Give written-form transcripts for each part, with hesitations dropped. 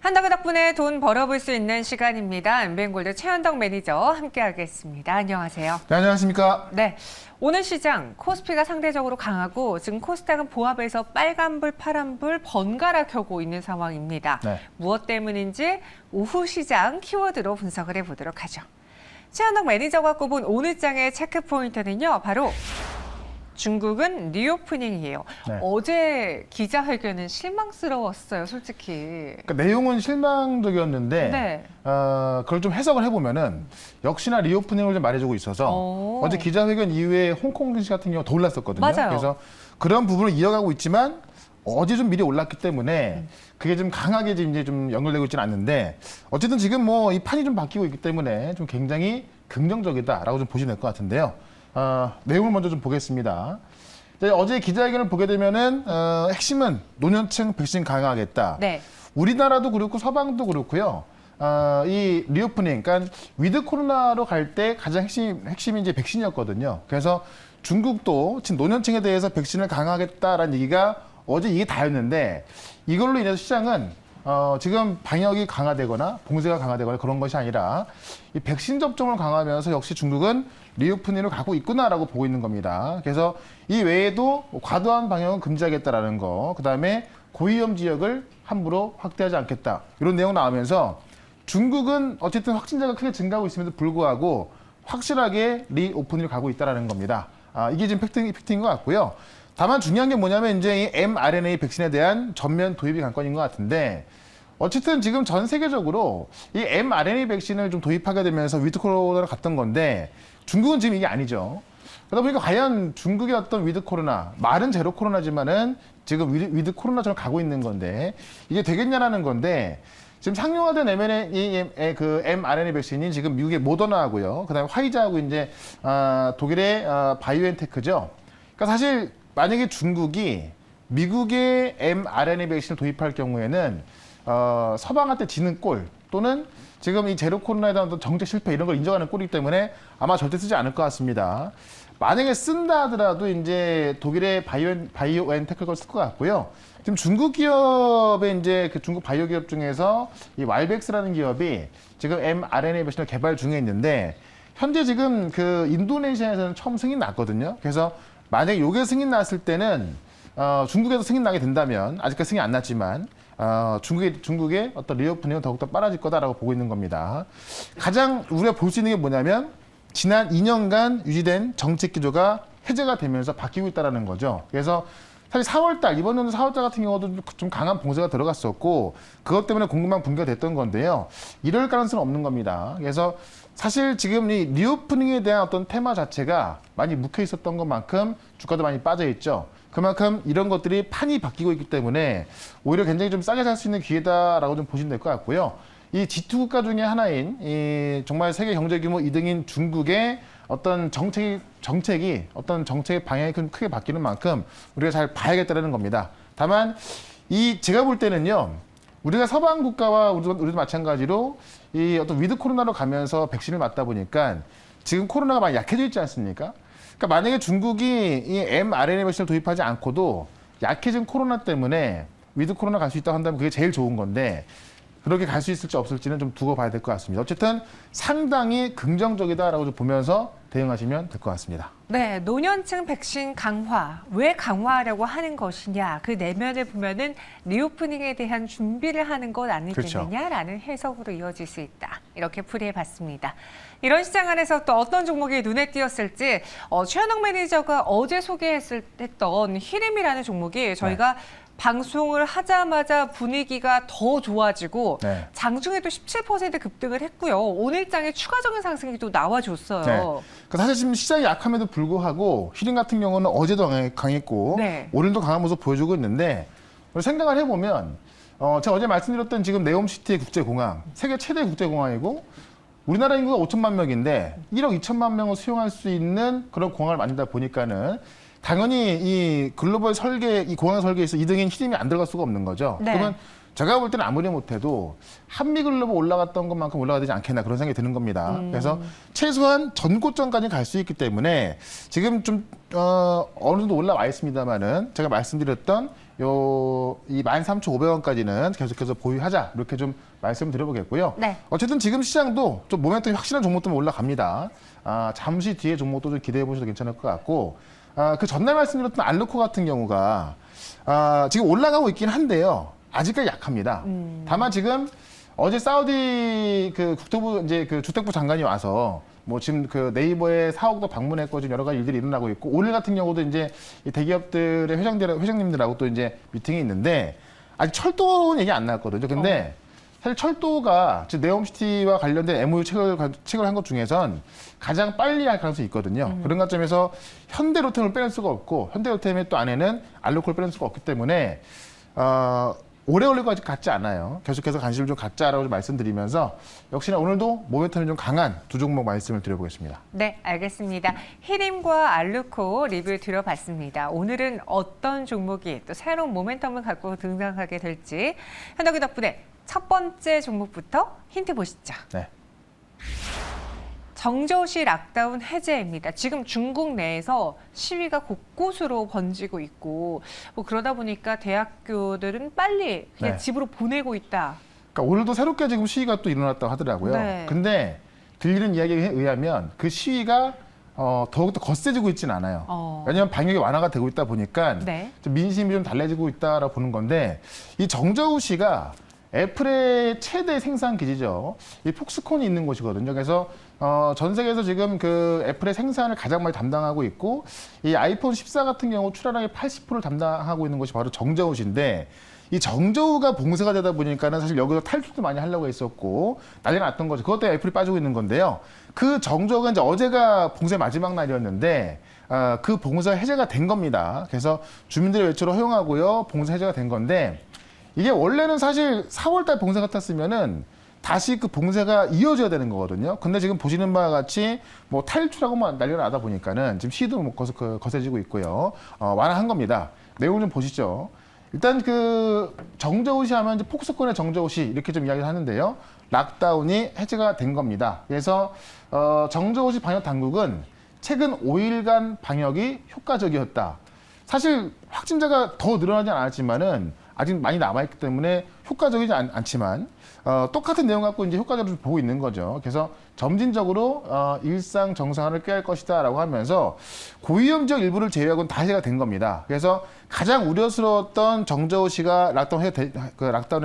한덕의 덕분에 돈 벌어볼 수 있는 시간입니다. 엠비엔골드 최현덕 매니저 함께하겠습니다. 안녕하세요. 네, 안녕하십니까? 네, 오늘 시장 코스피가 상대적으로 강하고 지금 코스닥은 보합에서 빨간불, 파란불 번갈아 켜고 있는 상황입니다. 네. 무엇 때문인지 오후 시장 키워드로 분석을 해보도록 하죠. 최현덕 매니저가 꼽은 오늘 장의 체크 포인트는요, 바로 중국은 리오프닝이에요. 네. 어제 기자회견은 실망스러웠어요, 솔직히. 그러니까 내용은 실망적이었는데 네. 그걸 좀 해석을 해보면은 역시나 리오프닝을 좀 말해주고 있어서 어제 기자회견 이후에 홍콩 증시 같은 경우 더 올랐었거든요. 맞아요. 그래서 그런 부분을 이어가고 있지만 어제 좀 미리 올랐기 때문에 그게 좀 강하게 이제 좀 연결되고 있지는 않는데 어쨌든 지금 뭐 이 판이 좀 바뀌고 있기 때문에 좀 굉장히 긍정적이다라고 좀 보시면 될 것 같은데요. 내용을 먼저 좀 보겠습니다. 어제 기자회견을 보게 되면은 핵심은 노년층 백신 강화하겠다. 네. 우리나라도 그렇고 서방도 그렇고요. 이 리오프닝, 그러니까 위드 코로나로 갈 때 가장 핵심이 이제 백신이었거든요. 그래서 중국도 지금 노년층에 대해서 백신을 강화하겠다라는 얘기가 어제 이게 다였는데 이걸로 인해서 시장은 지금 방역이 강화되거나 봉쇄가 강화되거나 그런 것이 아니라 이 백신 접종을 강화하면서 역시 중국은 리오프닝을 가고 있구나라고 보고 있는 겁니다. 그래서 이 외에도 과도한 방역은 금지하겠다라는 거, 그다음에 고위험 지역을 함부로 확대하지 않겠다 이런 내용 나오면서 중국은 어쨌든 확진자가 크게 증가하고 있음에도 불구하고 확실하게 리오프닝을 가고 있다라는 겁니다. 이게 지금 팩트인 것 같고요. 다만 중요한 게 뭐냐면 이제 이 mRNA 백신에 대한 전면 도입이 관건인 것 같은데 어쨌든 지금 전 세계적으로 이 mRNA 백신을 좀 도입하게 되면서 위드 코로나로 갔던 건데 중국은 지금 이게 아니죠. 그러다 보니까 과연 중국의 어떤 위드 코로나, 말은 제로 코로나지만은 지금 위드 코로나처럼 가고 있는 건데 이게 되겠냐라는 건데 지금 상용화된 그 mRNA 백신이 지금 미국의 모더나하고요. 그다음에 화이자하고 이제 독일의 바이오엔테크죠. 그러니까 사실 만약에 중국이 미국의 mRNA 백신을 도입할 경우에는 서방한테 지는 꼴 또는 지금 이 제로 코로나에 대한 어떤 정책 실패 이런 걸 인정하는 꼴이기 때문에 아마 절대 쓰지 않을 것 같습니다. 만약에 쓴다 하더라도 이제 독일의 바이오엔테크 걸 쓸 것 같고요. 지금 중국 기업의 이제 그 중국 바이오 기업 중에서 이 왈벡스라는 기업이 지금 mRNA 백신을 개발 중에 있는데 현재 지금 그 인도네시아에서는 처음 승인 났거든요. 그래서 만약에 요게 승인 났을 때는 중국에서 승인 나게 된다면 아직까지 승인 안 났지만 중국의 어떤 리오프닝은 더욱더 빨라질 거다라고 보고 있는 겁니다. 가장 우리가 볼 수 있는 게 뭐냐면 지난 2년간 유지된 정책 기조가 해제가 되면서 바뀌고 있다는 거죠. 그래서 사실 4월달, 이번 연도 4월달 같은 경우도 좀 강한 봉쇄가 들어갔었고 그것 때문에 공급망 붕괴가 됐던 건데요. 이럴 가능성은 없는 겁니다. 그래서 사실 지금 이 리오프닝에 대한 어떤 테마 자체가 많이 묵혀 있었던 것만큼 주가도 많이 빠져 있죠. 그만큼 이런 것들이 판이 바뀌고 있기 때문에 오히려 굉장히 좀 싸게 살 수 있는 기회다라고 좀 보시면 될 것 같고요. 이 G2 국가 중에 하나인 이 정말 세계 경제 규모 2등인 중국의 어떤 정책이 어떤 정책의 방향이 크게 바뀌는 만큼 우리가 잘 봐야겠다는 겁니다. 다만 제가 볼 때는요. 우리가 서방 국가와 우리도 마찬가지로 이 어떤 위드 코로나로 가면서 백신을 맞다 보니까 지금 코로나가 많이 약해져 있지 않습니까? 그러니까 만약에 중국이 이 mRNA 백신을 도입하지 않고도 약해진 코로나 때문에 위드 코로나 갈 수 있다고 한다면 그게 제일 좋은 건데 그렇게 갈 수 있을지 없을지는 좀 두고 봐야 될 것 같습니다. 어쨌든 상당히 긍정적이다라고 좀 보면서 대응하시면 될 것 같습니다. 네, 노년층 백신 강화. 왜 강화하려고 하는 것이냐. 그 내면을 보면은 리오프닝에 대한 준비를 하는 것 아니겠느냐라는 해석으로 이어질 수 있다. 이렇게 풀이해봤습니다. 이런 시장 안에서 또 어떤 종목이 눈에 띄었을지 최현덕 매니저가 어제 소개했던 히림이라는 종목이 저희가 방송을 하자마자 분위기가 더 좋아지고 장중에도 17% 급등을 했고요. 오늘장에 추가적인 상승이 또 나와줬어요. 그러니까 사실 지금 시장이 약함에도 불구하고 히림 같은 경우는 어제도 강했고 오늘도 강한 모습 보여주고 있는데 생각을 해보면 제가 어제 말씀드렸던 지금 네옴시티의 국제공항, 세계 최대 국제공항이고 우리나라 인구가 5천만 명인데 1억 2천만 명을 수용할 수 있는 그런 공항을 만들다 보니까는 당연히 이 글로벌 설계, 이 공항 설계에서 2등인 히림이 안 들어갈 수가 없는 거죠. 그러면 제가 볼 때는 아무리 못해도 한미글로벌 올라갔던 것만큼 올라가야 되지 않겠나 그런 생각이 드는 겁니다. 그래서 최소한 전고점까지 갈 수 있기 때문에 지금 좀 어느 정도 올라와 있습니다만은 제가 말씀드렸던 이 13,500원까지는 계속해서 보유하자 이렇게 좀 말씀드려보겠고요. 네. 어쨌든 지금 시장도 좀 모멘텀이 확실한 종목들만 올라갑니다. 잠시 뒤에 종목도 좀 기대해 보셔도 괜찮을 것 같고 그 전날 말씀드렸던 알루코 같은 경우가 지금 올라가고 있긴 한데요. 아직까지 약합니다. 다만 지금 어제 사우디 그 국토부 이제 그 주택부 장관이 와서 뭐 지금 그 네이버에 사옥도 방문했고 지금 여러 가지 일들이 일어나고 있고 오늘 같은 경우도 이제 이 대기업들의 회장님들하고 또 이제 미팅이 있는데 아직 철도는 얘기 안 나왔거든요. 근데 사실 철도가 지금 네옴시티와 관련된 MOU 책을 한 것 중에선 가장 빨리 할 가능성이 있거든요. 그런 관점에서 현대로템을 빼낼 수가 없고 현대로템의 또 안에는 알루코를 빼낼 수가 없기 때문에 오래 걸릴 것 같지 않아요. 계속해서 관심을 좀 갖자라고 좀 말씀드리면서 역시나 오늘도 모멘텀이 좀 강한 두 종목 말씀을 드려보겠습니다. 네, 알겠습니다. 히림과 알루코 리뷰 드려봤습니다. 오늘은 어떤 종목이 또 새로운 모멘텀을 갖고 등장하게 될지 현덕이 덕분에 첫 번째 종목부터 힌트 보시죠. 네. 정저우시 락다운 해제입니다. 지금 중국 내에서 시위가 곳곳으로 번지고 있고 뭐 그러다 보니까 대학교들은 빨리 그냥 네. 집으로 보내고 있다. 그러니까 오늘도 새롭게 지금 시위가 또 일어났다고 하더라고요. 네. 근데 들리는 이야기에 의하면 그 시위가 더욱더 거세지고 있지는 않아요. 왜냐하면 방역이 완화가 되고 있다 보니까 네. 좀 민심이 좀 달라지고 있다라고 보는 건데 이 정저우시가 애플의 최대 생산 기지죠. 이 폭스콘이 있는 곳이거든요. 그래서 전 세계에서 지금 그 애플의 생산을 가장 많이 담당하고 있고 이 아이폰 14 같은 경우 출하량의 80%를 담당하고 있는 곳이 바로 정저우시인데 이 정저우가 봉쇄가 되다 보니까는 사실 여기서 탈출도 많이 하려고 했었고 난리가 났던 거죠. 그것 때문에 애플이 빠지고 있는 건데요. 그 정저우가 이제 어제가 봉쇄 마지막 날이었는데 그 봉쇄 해제가 된 겁니다. 그래서 주민들의 외출을 허용하고요. 봉쇄 해제가 된 건데 이게 원래는 사실 4월달 봉쇄 같았으면은 다시 그 봉쇄가 이어져야 되는 거거든요. 근데 지금 보시는 바와 같이 뭐 탈출하고만 난리가 나다 보니까는 지금 시도 뭐 거세지고 있고요. 완화한 겁니다. 내용 좀 보시죠. 일단 그 정저우시 하면 이제 폭스콘의 정저우시 이렇게 좀 이야기를 하는데요. 락다운이 해제가 된 겁니다. 그래서 정저우시 방역 당국은 최근 5일간 방역이 효과적이었다. 사실 확진자가 더 늘어나지 않았지만은 아직 많이 남아있기 때문에 효과적이지 않지만 똑같은 내용 갖고 이제 효과적으로 보고 있는 거죠. 그래서 점진적으로 일상 정상화를 꾀할 것이다라고 하면서 고위험 지역 일부를 제외하고는 다 해제가 된 겁니다. 그래서 가장 우려스러웠던 정저우시가 락다운에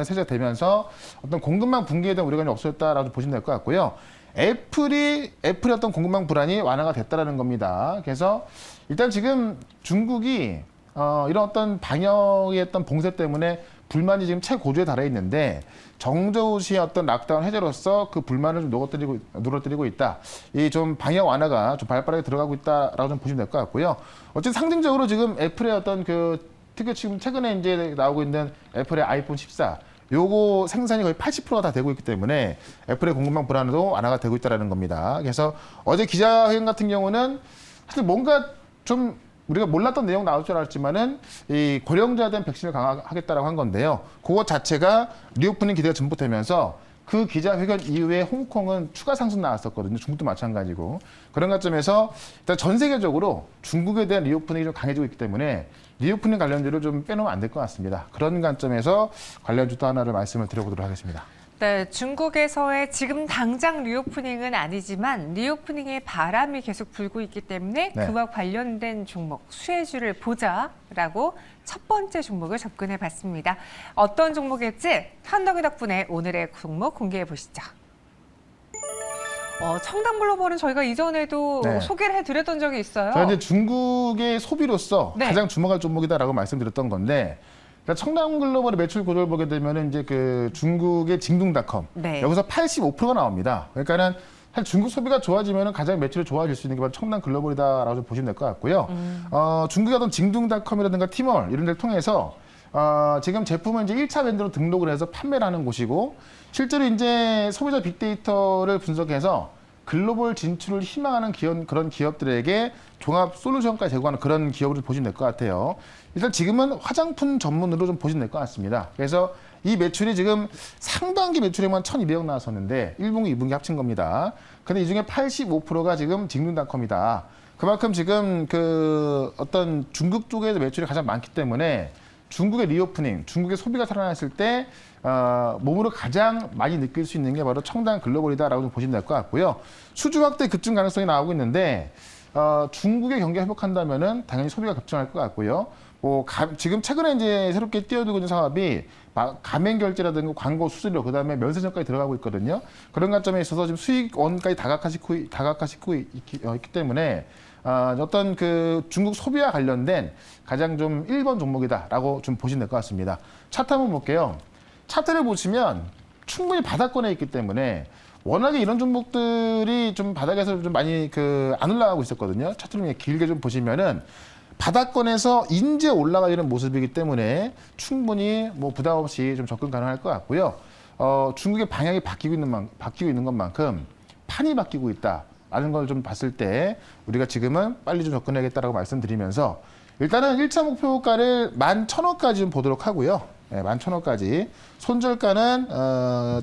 해제가 되면서 어떤 공급망 붕괴에 대한 우려가 없어졌다라고 보시면 될 것 같고요. 애플의 어떤 공급망 불안이 완화가 됐다라는 겁니다. 그래서 일단 지금 중국이 이런 어떤 방역의 어떤 봉쇄 때문에 불만이 지금 최고조에 달해 있는데 정저우시의 어떤 락다운 해제로서 그 불만을 좀 누그러뜨리고 있다. 이 좀 방역 완화가 좀 발빠르게 들어가고 있다라고 좀 보시면 될 것 같고요. 어쨌든 상징적으로 지금 애플의 어떤 특히 지금 최근에 이제 나오고 있는 애플의 아이폰 14 요거 생산이 거의 80%가 다 되고 있기 때문에 애플의 공급망 불안도 완화가 되고 있다는 겁니다. 그래서 어제 기자회견 같은 경우는 사실 뭔가 좀 우리가 몰랐던 내용 나올 줄 알았지만은 이 고령자에 대한 백신을 강화하겠다라고 한 건데요. 그것 자체가 리오프닝 기대가 전부되면서 그 기자회견 이후에 홍콩은 추가 상승 나왔었거든요. 중국도 마찬가지고. 그런 관점에서 일단 전 세계적으로 중국에 대한 리오프닝이 좀 강해지고 있기 때문에 리오프닝 관련주를 좀 빼놓으면 안 될 것 같습니다. 그런 관점에서 관련주 또 하나를 말씀을 드려보도록 하겠습니다. 네, 중국에서의 지금 당장 리오프닝은 아니지만 리오프닝의 바람이 계속 불고 있기 때문에 네. 그와 관련된 종목 수혜주를 보자라고 첫 번째 종목을 접근해 봤습니다. 어떤 종목일지 현덕이 덕분에 오늘의 종목 공개해 보시죠. 청담글로벌은 저희가 이전에도 네. 소개를 해드렸던 적이 있어요. 자, 이제 중국의 소비로서 네. 가장 주목할 종목이다라고 말씀드렸던 건데 그러니까 청담글로벌의 매출 구조를 보게 되면 이제 그 중국의 징둥닷컴 네. 여기서 85%가 나옵니다. 그러니까는 사실 중국 소비가 좋아지면 가장 매출이 좋아질 수 있는 게 바로 청담글로벌이다라고 좀 보시면 될 것 같고요. 중국의 어떤 징둥닷컴이라든가 티몰 이런 데를 통해서 지금 제품을 이제 1차 밴드로 등록을 해서 판매를 하는 곳이고 실제로 이제 소비자 빅데이터를 분석해서 글로벌 진출을 희망하는 그런 기업들에게 종합 솔루션까지 제공하는 그런 기업을 보시면 될 것 같아요. 일단 지금은 화장품 전문으로 좀 보시면 될 것 같습니다. 그래서 이 매출이 지금 상반기 매출에만 1,200억 나왔었는데 1분기, 2분기 합친 겁니다. 근데 이 중에 85%가 지금 직능닷컴이다. 그만큼 지금 그 어떤 중국 쪽에서 매출이 가장 많기 때문에 중국의 리오프닝, 중국의 소비가 살아났을 때 몸으로 가장 많이 느낄 수 있는 게 바로 청담 글로벌이다라고 좀 보시면 될 것 같고요. 수주 확대 급증 가능성이 나오고 있는데 중국의 경기가 회복한다면은 당연히 소비가 급증할 것 같고요. 지금 최근에 이제 새롭게 뛰어들고 있는 사업이 가맹 결제라든가 광고 수수료, 그다음에 면세점까지 들어가고 있거든요. 그런 관점에 있어서 지금 수익원까지 다각화시키고 있기 때문에 어떤 그 중국 소비와 관련된 가장 좀 1번 종목이다라고 좀 보시면 될 것 같습니다. 차트 한번 볼게요. 차트를 보시면 충분히 바닥권에 있기 때문에 워낙에 이런 종목들이 좀 바닥에서 좀 많이 안 올라가고 있었거든요. 차트를 길게 좀 보시면은 바닥권에서 인제 올라가려는 모습이기 때문에 충분히 뭐 부담 없이 좀 접근 가능할 것 같고요. 중국의 방향이 바뀌고 있는 것만큼 판이 바뀌고 있다라는 걸 좀 봤을 때 우리가 지금은 빨리 좀 접근해야겠다라고 말씀드리면서 일단은 1차 목표가를 11,000원까지 좀 보도록 하고요. 네, 11,000원까지. 손절가는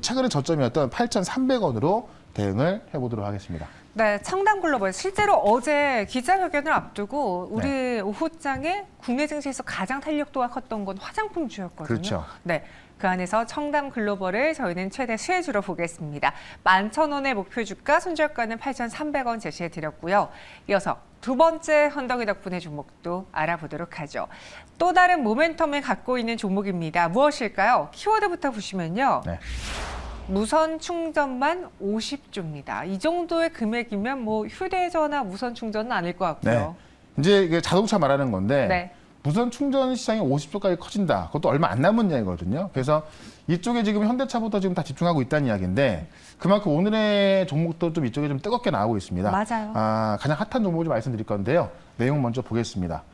최근에 저점이었던 8,300원으로 대응을 해보도록 하겠습니다. 네, 청담 글로벌 실제로 어제 기자회견을 앞두고 우리 오후장에 국내 증시에서 가장 탄력도가 컸던 건 화장품주였거든요. 그렇죠. 네, 그 안에서 청담 글로벌을 저희는 최대 수혜주로 보겠습니다. 11,000원의 목표 주가, 손절가는 8,300원 제시해 드렸고요. 이어서 두 번째 헌덕이 덕분에 종목도 알아보도록 하죠. 또 다른 모멘텀을 갖고 있는 종목입니다. 무엇일까요? 키워드부터 보시면요. 네. 무선 충전만 50조입니다. 이 정도의 금액이면 뭐 휴대전화 무선 충전은 아닐 것 같고요. 네. 이제 자동차 말하는 건데 네. 무선 충전 시장이 50조까지 커진다. 그것도 얼마 안 남은 이야기거든요. 그래서 이쪽에 지금 현대차부터 지금 다 집중하고 있다는 이야기인데 그만큼 오늘의 종목도 좀 이쪽에 좀 뜨겁게 나오고 있습니다. 맞아요. 가장 핫한 종목을 좀 말씀드릴 건데요. 내용 먼저 보겠습니다.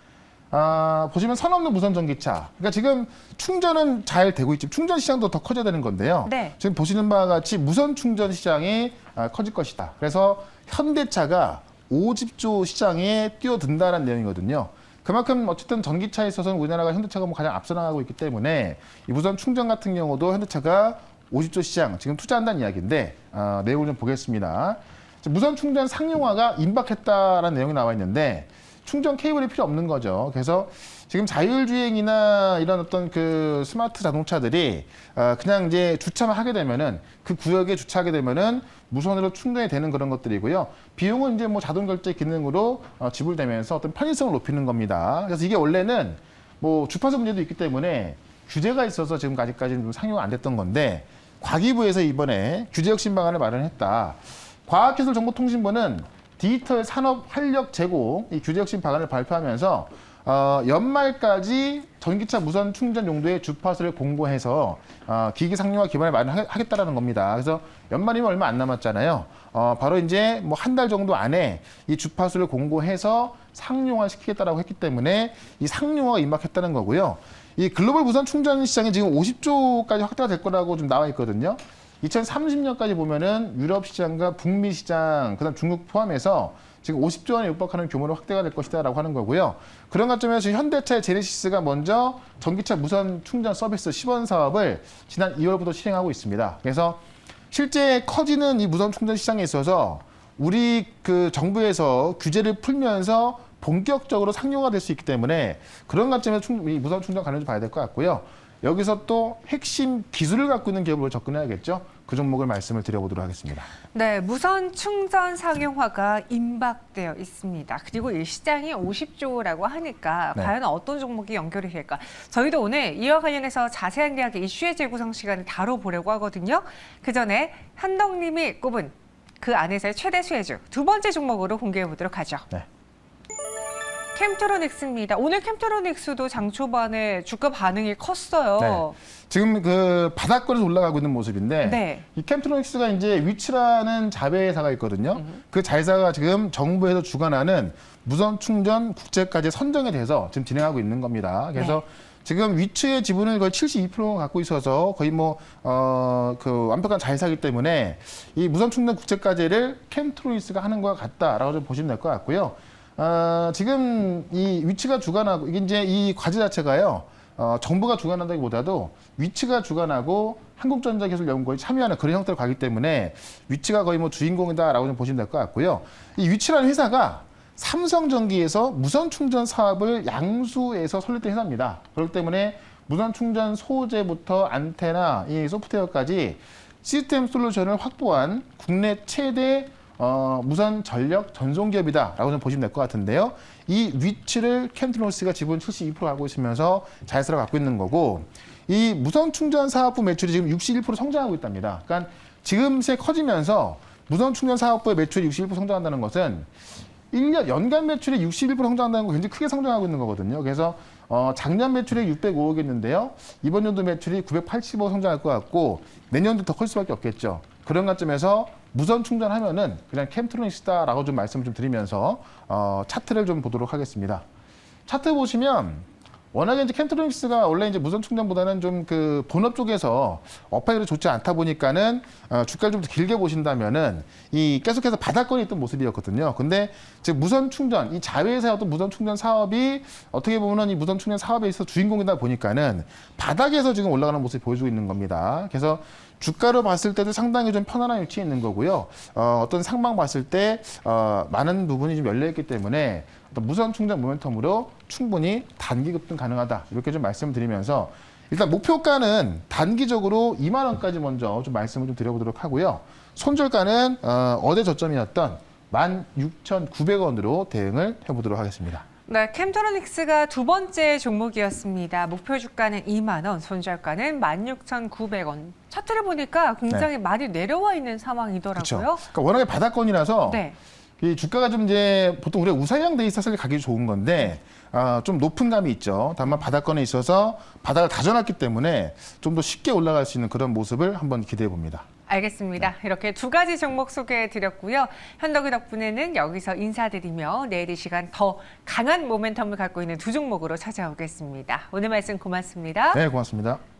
보시면 선 없는 무선 전기차. 그러니까 지금 충전은 잘 되고 있지. 충전 시장도 더 커져야 되는 건데요. 네. 지금 보시는 바와 같이 무선 충전 시장이 커질 것이다. 그래서 현대차가 50조 시장에 뛰어든다는 내용이거든요. 그만큼 어쨌든 전기차에 있어서는 우리나라가 현대차가 뭐 가장 앞서 나가고 있기 때문에 이 무선 충전 같은 경우도 현대차가 50조 시장 지금 투자한다는 이야기인데 내용을 좀 보겠습니다. 무선 충전 상용화가 임박했다라는 내용이 나와 있는데 충전 케이블이 필요 없는 거죠. 그래서 지금 자율주행이나 이런 어떤 그 스마트 자동차들이 그냥 이제 주차만 하게 되면은 그 구역에 주차하게 되면은 무선으로 충전이 되는 그런 것들이고요. 비용은 이제 뭐 자동 결제 기능으로 지불되면서 어떤 편의성을 높이는 겁니다. 그래서 이게 원래는 뭐 주파수 문제도 있기 때문에 규제가 있어서 지금 아직까지는 좀 상용화 안 됐던 건데 과기부에서 이번에 규제 혁신 방안을 마련했다. 과학기술정보통신부는 디지털 산업 활력 제고 이 규제 혁신 방안을 발표하면서 연말까지 전기차 무선 충전 용도의 주파수를 공고해서 기기 상용화 기반을 마련하겠다라는 겁니다. 그래서 연말이면 얼마 안 남았잖아요. 바로 이제 뭐 한 달 정도 안에 이 주파수를 공고해서 상용화 시키겠다라고 했기 때문에 이 상용화가 임박했다는 거고요. 이 글로벌 무선 충전 시장이 지금 50조까지 확대가 될 거라고 좀 나와 있거든요. 2030년까지 보면은 유럽 시장과 북미 시장, 그다음 중국 포함해서 지금 50조 원에 육박하는 규모로 확대가 될 것이다라고 하는 거고요. 그런 관점에서 현대차의 제네시스가 먼저 전기차 무선 충전 서비스 시범 사업을 지난 2월부터 실행하고 있습니다. 그래서 실제 커지는 이 무선 충전 시장에 있어서 우리 그 정부에서 규제를 풀면서 본격적으로 상용화 될 수 있기 때문에 그런 관점에서 이 무선 충전 관련 좀 봐야 될 것 같고요. 여기서 또 핵심 기술을 갖고 있는 기업으로 접근해야겠죠. 그 종목을 말씀을 드려보도록 하겠습니다. 네, 무선 충전 상용화가 임박되어 있습니다. 그리고 이 시장이 50조라고 하니까 네. 과연 어떤 종목이 연결이 될까? 저희도 오늘 이와 관련해서 자세한 이야기 이슈의 재구성 시간을 다뤄보려고 하거든요. 그 전에 현덕님이 꼽은 그 안에서의 최대 수혜주 두 번째 종목으로 공개해 보도록 하죠. 네. 캠트로닉스입니다. 오늘 캠트로닉스도 장 초반에 주가 반응이 컸어요. 네. 지금 그 바닥권에서 올라가고 있는 모습인데 네. 이 캠트로닉스가 이제 위치라는 자회사가 있거든요. 그 자회사가 지금 정부에서 주관하는 무선 충전 국제까지 선정이 돼서 지금 진행하고 있는 겁니다. 그래서 네. 지금 위치의 지분을 거의 72%가 갖고 있어서 거의 그 완벽한 자회사이기 때문에 이 무선 충전 국제까지를 캠트로닉스가 하는 것과 같다라고 좀 보시면 될 것 같고요. 지금 이 위치가 주관하고 이게 이제 이 과제 자체가요. 정부가 주관한다기보다도 위치가 주관하고 한국전자기술연구원이 참여하는 그런 형태로 가기 때문에 위치가 거의 뭐 주인공이다라고 좀 보시면 될 것 같고요. 이 위치라는 회사가 삼성전기에서 무선 충전 사업을 양수해서 설립된 회사입니다. 그렇기 때문에 무선 충전 소재부터 안테나, 이 소프트웨어까지 시스템 솔루션을 확보한 국내 최대 무선 전력 전송기업이다라고 좀 보시면 될 것 같은데요. 이 위치를 캠트노스가 지분 72% 갖고 있으면서 자회사로 갖고 있는 거고, 이 무선 충전 사업부 매출이 지금 61% 성장하고 있답니다. 그러니까 지금새 커지면서 무선 충전 사업부의 매출이 61% 성장한다는 것은 1년 연간 매출이 61% 성장한다는 거 굉장히 크게 성장하고 있는 거거든요. 그래서 작년 매출이 605억이었는데요. 이번 연도 매출이 980억 성장할 것 같고 내년도 더 클 수밖에 없겠죠. 그런 관점에서 무선 충전하면은 그냥 캠트로닉스다라고 좀 말씀을 좀 드리면서 차트를 좀 보도록 하겠습니다. 차트 보시면 워낙에 이제 캠트로닉스가 원래 이제 무선 충전보다는 좀 그 본업 쪽에서 업황이 좋지 않다 보니까는 주가를 좀 더 길게 보신다면은 이 계속해서 바닥권에 있던 모습이었거든요. 근데 즉 무선 충전, 이 자회사의 어떤 무선 충전 사업이 어떻게 보면은 이 무선 충전 사업에 있어서 주인공이다 보니까는 바닥에서 지금 올라가는 모습을 보여주고 있는 겁니다. 그래서 주가로 봤을 때도 상당히 좀 편안한 위치에 있는 거고요. 어떤 상방 봤을 때 많은 부분이 좀 열려있기 때문에 어떤 무선 충전 모멘텀으로 충분히 단기 급등 가능하다. 이렇게 좀 말씀을 드리면서 일단 목표가는 단기적으로 2만 원까지 먼저 좀 말씀을 좀 드려보도록 하고요. 손절가는 어제 저점이었던 16,900원으로 대응을 해보도록 하겠습니다. 네, 캠트로닉스가 두 번째 종목이었습니다. 목표 주가는 2만 원, 손절가는 16,900원. 차트를 보니까 굉장히 많이 내려와 있는 상황이더라고요. 그렇죠. 그러니까 워낙에 바닥권이라서 네. 이 주가가 좀 이제 보통 우리가 우상향돼 있어서 가기 좋은 건데 좀 높은 감이 있죠. 다만 바닥권에 있어서 바닥을 다져놨기 때문에 좀 더 쉽게 올라갈 수 있는 그런 모습을 한번 기대해 봅니다. 알겠습니다. 이렇게 두 가지 종목 소개해 드렸고요. 현덕이 덕분에는 여기서 인사드리며 내일 이 시간 더 강한 모멘텀을 갖고 있는 두 종목으로 찾아오겠습니다. 오늘 말씀 고맙습니다. 네, 고맙습니다.